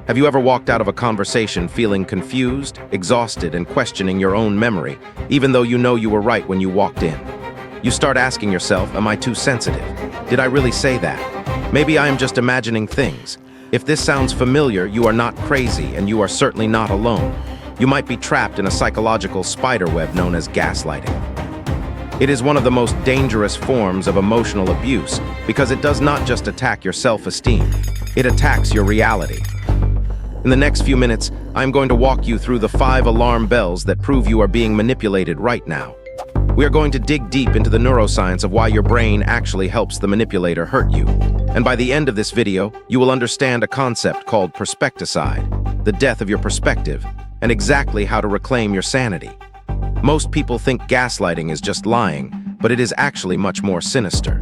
Have you ever walked out of a conversation feeling confused, exhausted, and questioning your own memory, even though you know you were right when you walked in? You start asking yourself, am I too sensitive? Did I really say that? Maybe I am just imagining things. If this sounds familiar, you are not crazy, and you are certainly not alone. You might be trapped in a psychological spiderweb known as gaslighting. It is one of the most dangerous forms of emotional abuse because it does not just attack your self-esteem, it attacks your reality. In the next few minutes, I'm going to walk you through the 5 alarm bells that prove you are being manipulated right now. We are going to dig deep into the neuroscience of why your brain actually helps the manipulator hurt you. And by the end of this video, you will understand a concept called Perspecticide, the death of your perspective, and exactly how to reclaim your sanity. Most people think gaslighting is just lying, but it is actually much more sinister.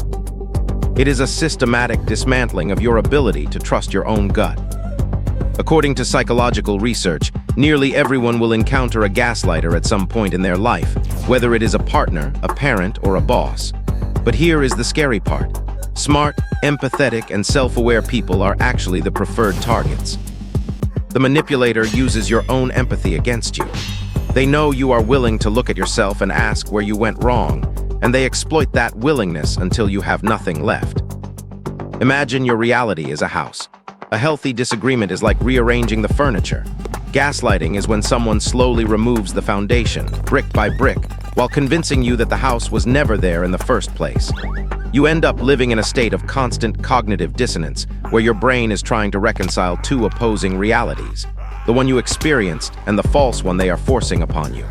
It is a systematic dismantling of your ability to trust your own gut. According to psychological research, nearly everyone will encounter a gaslighter at some point in their life, whether it is a partner, a parent, or a boss. But here is the scary part. Smart, empathetic, and self-aware people are actually the preferred targets. The manipulator uses your own empathy against you. They know you are willing to look at yourself and ask where you went wrong, and they exploit that willingness until you have nothing left. Imagine your reality is a house. A healthy disagreement is like rearranging the furniture. Gaslighting is when someone slowly removes the foundation, brick by brick, while convincing you that the house was never there in the first place. You end up living in a state of constant cognitive dissonance, where your brain is trying to reconcile 2 opposing realities, the one you experienced and the false one they are forcing upon you.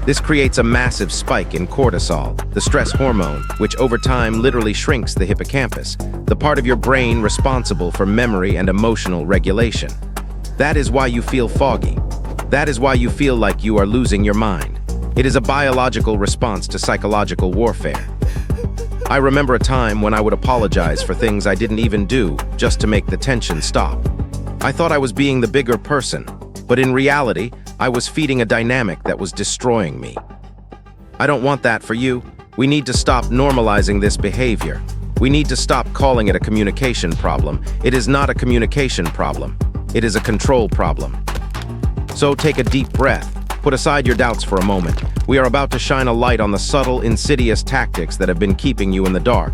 This creates a massive spike in cortisol, the stress hormone, which over time literally shrinks the hippocampus, the part of your brain responsible for memory and emotional regulation. That is why you feel foggy. That is why you feel like you are losing your mind. It is a biological response to psychological warfare. I remember a time when I would apologize for things I didn't even do just to make the tension stop. I thought I was being the bigger person, but in reality, I was feeding a dynamic that was destroying me. I don't want that for you. We need to stop normalizing this behavior. We need to stop calling it a communication problem. It is not a communication problem. It is a control problem. So take a deep breath. Put aside your doubts for a moment. We are about to shine a light on the subtle, insidious tactics that have been keeping you in the dark.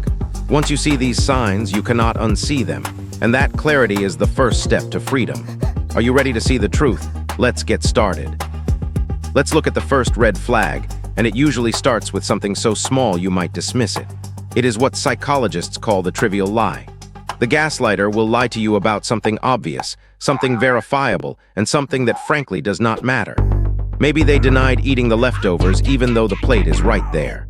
Once you see these signs, you cannot unsee them. And that clarity is the first step to freedom. Are you ready to see the truth? Let's get started. Let's look at the first red flag, and it usually starts with something so small you might dismiss it. It is what psychologists call the trivial lie. The gaslighter will lie to you about something obvious, something verifiable, and something that frankly does not matter. Maybe they denied eating the leftovers even though the plate is right there.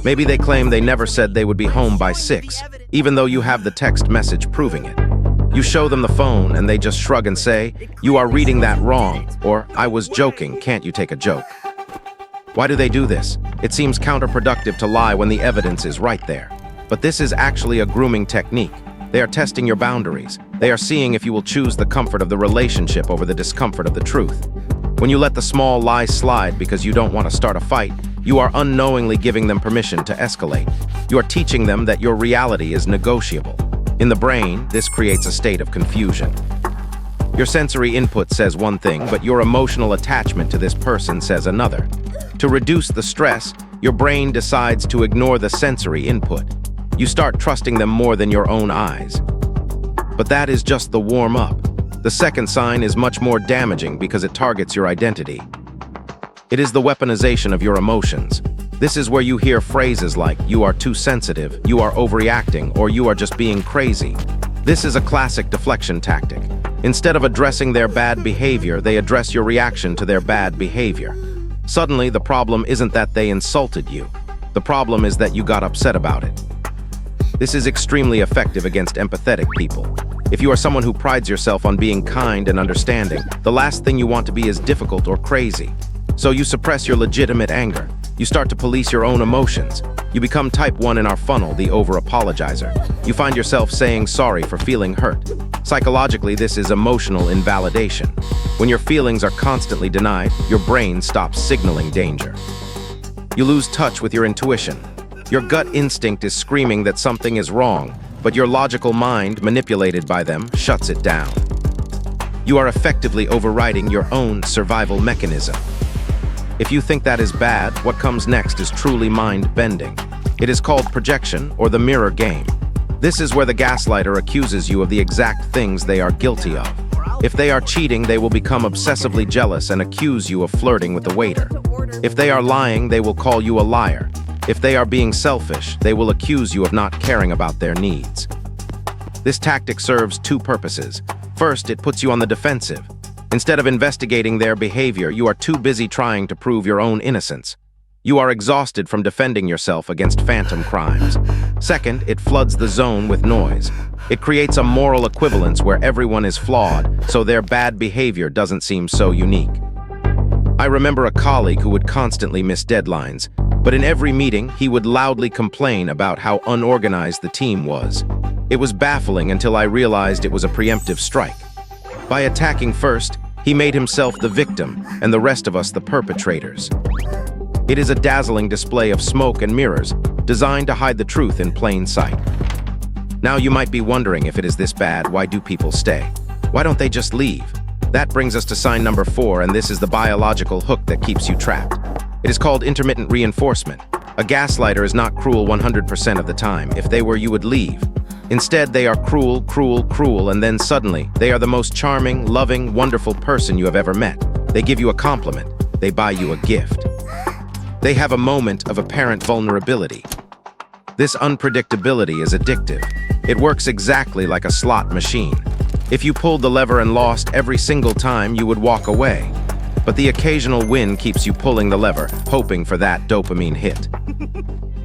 Maybe they claim they never said they would be home by 6, even though you have the text message proving it. You show them the phone and they just shrug and say, "You are reading that wrong," or "I was joking, can't you take a joke?" Why do they do this? It seems counterproductive to lie when the evidence is right there. But this is actually a grooming technique. They are testing your boundaries. They are seeing if you will choose the comfort of the relationship over the discomfort of the truth. When you let the small lie slide because you don't want to start a fight, you are unknowingly giving them permission to escalate. You are teaching them that your reality is negotiable. In the brain, this creates a state of confusion. Your sensory input says one thing, but your emotional attachment to this person says another. To reduce the stress, your brain decides to ignore the sensory input. You start trusting them more than your own eyes. But that is just the warm-up. The second sign is much more damaging because it targets your identity. It is the weaponization of your emotions. This is where you hear phrases like, "You are too sensitive," "You are overreacting," or "You are just being crazy." This is a classic deflection tactic. Instead of addressing their bad behavior, they address your reaction to their bad behavior. Suddenly, the problem isn't that they insulted you. The problem is that you got upset about it. This is extremely effective against empathetic people. If you are someone who prides yourself on being kind and understanding, the last thing you want to be is difficult or crazy. So you suppress your legitimate anger. You start to police your own emotions. You become type 1 in our funnel, the over-apologizer. You find yourself saying sorry for feeling hurt. Psychologically, this is emotional invalidation. When your feelings are constantly denied, your brain stops signaling danger. You lose touch with your intuition. Your gut instinct is screaming that something is wrong, but your logical mind, manipulated by them, shuts it down. You are effectively overriding your own survival mechanism. If you think that is bad, what comes next is truly mind-bending. It is called projection, or the mirror game. This is where the gaslighter accuses you of the exact things they are guilty of. If they are cheating, they will become obsessively jealous and accuse you of flirting with the waiter. If they are lying, they will call you a liar. If they are being selfish, they will accuse you of not caring about their needs. This tactic serves two purposes. First, it puts you on the defensive. Instead of investigating their behavior, you are too busy trying to prove your own innocence. You are exhausted from defending yourself against phantom crimes. Second, it floods the zone with noise. It creates a moral equivalence where everyone is flawed, so their bad behavior doesn't seem so unique. I remember a colleague who would constantly miss deadlines, but in every meeting, he would loudly complain about how unorganized the team was. It was baffling until I realized it was a preemptive strike. By attacking first, he made himself the victim and the rest of us the perpetrators. It is a dazzling display of smoke and mirrors, designed to hide the truth in plain sight. Now you might be wondering, if it is this bad, why do people stay? Why don't they just leave? That brings us to sign number 4, and this is the biological hook that keeps you trapped. It is called intermittent reinforcement. A gaslighter is not cruel 100% of the time. If they were, you would leave. Instead, they are cruel, cruel, cruel, and then suddenly, they are the most charming, loving, wonderful person you have ever met. They give you a compliment. They buy you a gift. They have a moment of apparent vulnerability. This unpredictability is addictive. It works exactly like a slot machine. If you pulled the lever and lost every single time, you would walk away. But the occasional win keeps you pulling the lever, hoping for that dopamine hit.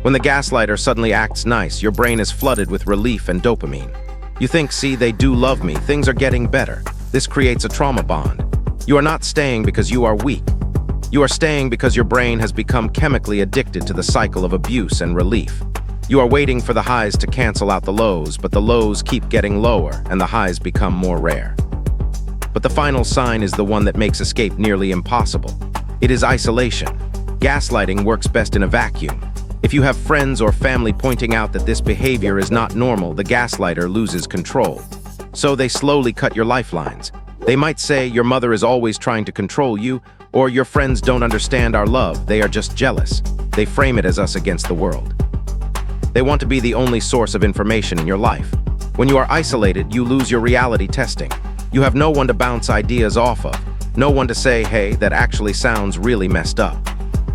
When the gaslighter suddenly acts nice, your brain is flooded with relief and dopamine. You think, see, they do love me, things are getting better. This creates a trauma bond. You are not staying because you are weak. You are staying because your brain has become chemically addicted to the cycle of abuse and relief. You are waiting for the highs to cancel out the lows, but the lows keep getting lower and the highs become more rare. But the final sign is the one that makes escape nearly impossible. It is isolation. Gaslighting works best in a vacuum. If you have friends or family pointing out that this behavior is not normal, the gaslighter loses control. So they slowly cut your lifelines. They might say your mother is always trying to control you, or your friends don't understand our love, they are just jealous. They frame it as us against the world. They want to be the only source of information in your life. When you are isolated, you lose your reality testing. You have no one to bounce ideas off of, no one to say, hey, that actually sounds really messed up.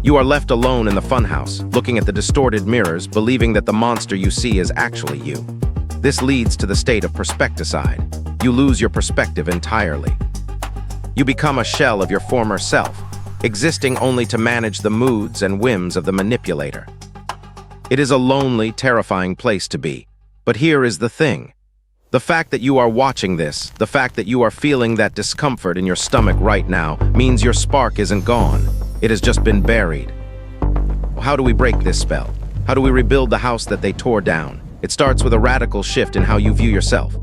You are left alone in the funhouse, looking at the distorted mirrors, believing that the monster you see is actually you. This leads to the state of perspecticide. You lose your perspective entirely. You become a shell of your former self, existing only to manage the moods and whims of the manipulator. It is a lonely, terrifying place to be. But here is the thing. The fact that you are watching this, the fact that you are feeling that discomfort in your stomach right now, means your spark isn't gone. It has just been buried. How do we break this spell? How do we rebuild the house that they tore down? It starts with a radical shift in how you view yourself.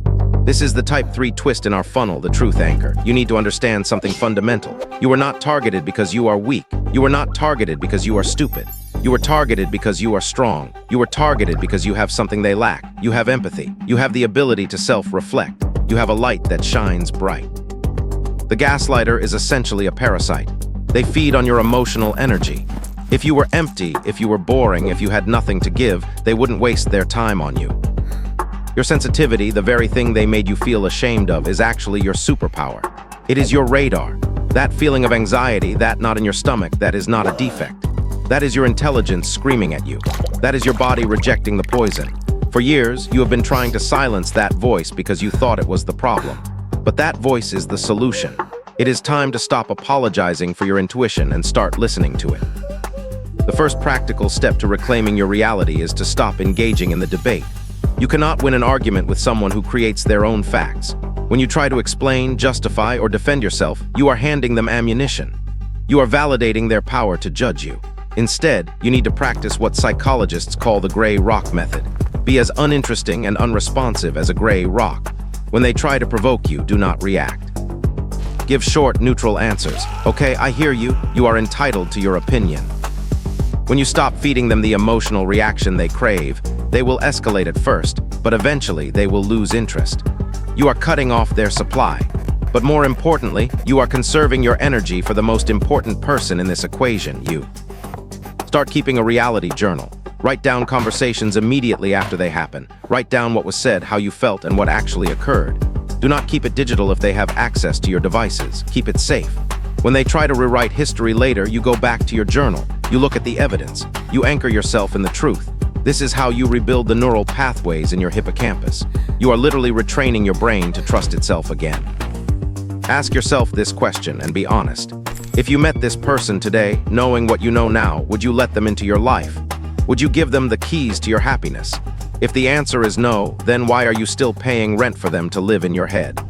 This is the type 3 twist in our funnel, the truth anchor. You need to understand something fundamental. You are not targeted because you are weak. You are not targeted because you are stupid. You are targeted because you are strong. You are targeted because you have something they lack. You have empathy. You have the ability to self-reflect. You have a light that shines bright. The gaslighter is essentially a parasite. They feed on your emotional energy. If you were empty, if you were boring, if you had nothing to give, they wouldn't waste their time on you. Your sensitivity, the very thing they made you feel ashamed of, is actually your superpower. It is your radar. That feeling of anxiety, that knot in your stomach, that is not a defect. That is your intelligence screaming at you. That is your body rejecting the poison. For years, you have been trying to silence that voice because you thought it was the problem. But that voice is the solution. It is time to stop apologizing for your intuition and start listening to it. The first practical step to reclaiming your reality is to stop engaging in the debate. You cannot win an argument with someone who creates their own facts. When you try to explain, justify, or defend yourself, you are handing them ammunition. You are validating their power to judge you. Instead, you need to practice what psychologists call the gray rock method. Be as uninteresting and unresponsive as a gray rock. When they try to provoke you, do not react. Give short, neutral answers. Okay, I hear you. You are entitled to your opinion. When you stop feeding them the emotional reaction they crave, they will escalate at first, but eventually they will lose interest. You are cutting off their supply. But more importantly, you are conserving your energy for the most important person in this equation, you. Start keeping a reality journal. Write down conversations immediately after they happen. Write down what was said, how you felt, and what actually occurred. Do not keep it digital if they have access to your devices. Keep it safe. When they try to rewrite history later, you go back to your journal. You look at the evidence. You anchor yourself in the truth. This is how you rebuild the neural pathways in your hippocampus. You are literally retraining your brain to trust itself again. Ask yourself this question and be honest. If you met this person today, knowing what you know now, would you let them into your life? Would you give them the keys to your happiness? If the answer is no, then why are you still paying rent for them to live in your head?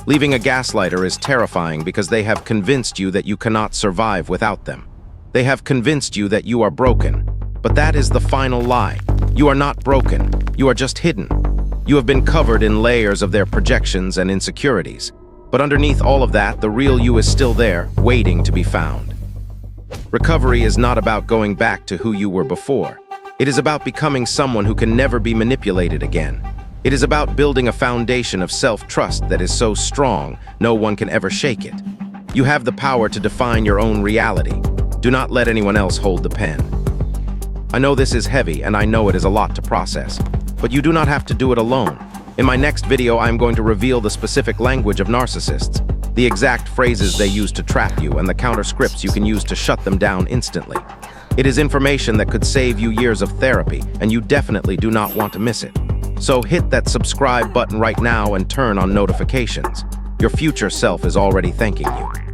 Leaving a gaslighter is terrifying because they have convinced you that you cannot survive without them. They have convinced you that you are broken. But that is the final lie. You are not broken. You are just hidden. You have been covered in layers of their projections and insecurities. But underneath all of that, the real you is still there, waiting to be found. Recovery is not about going back to who you were before. It is about becoming someone who can never be manipulated again. It is about building a foundation of self-trust that is so strong, no one can ever shake it. You have the power to define your own reality. Do not let anyone else hold the pen. I know this is heavy, and I know it is a lot to process, but you do not have to do it alone. In my next video, I am going to reveal the specific language of narcissists, the exact phrases they use to trap you, and the counter scripts you can use to shut them down instantly. It is information that could save you years of therapy, and you definitely do not want to miss it. So hit that subscribe button right now and turn on notifications. Your future self is already thanking you.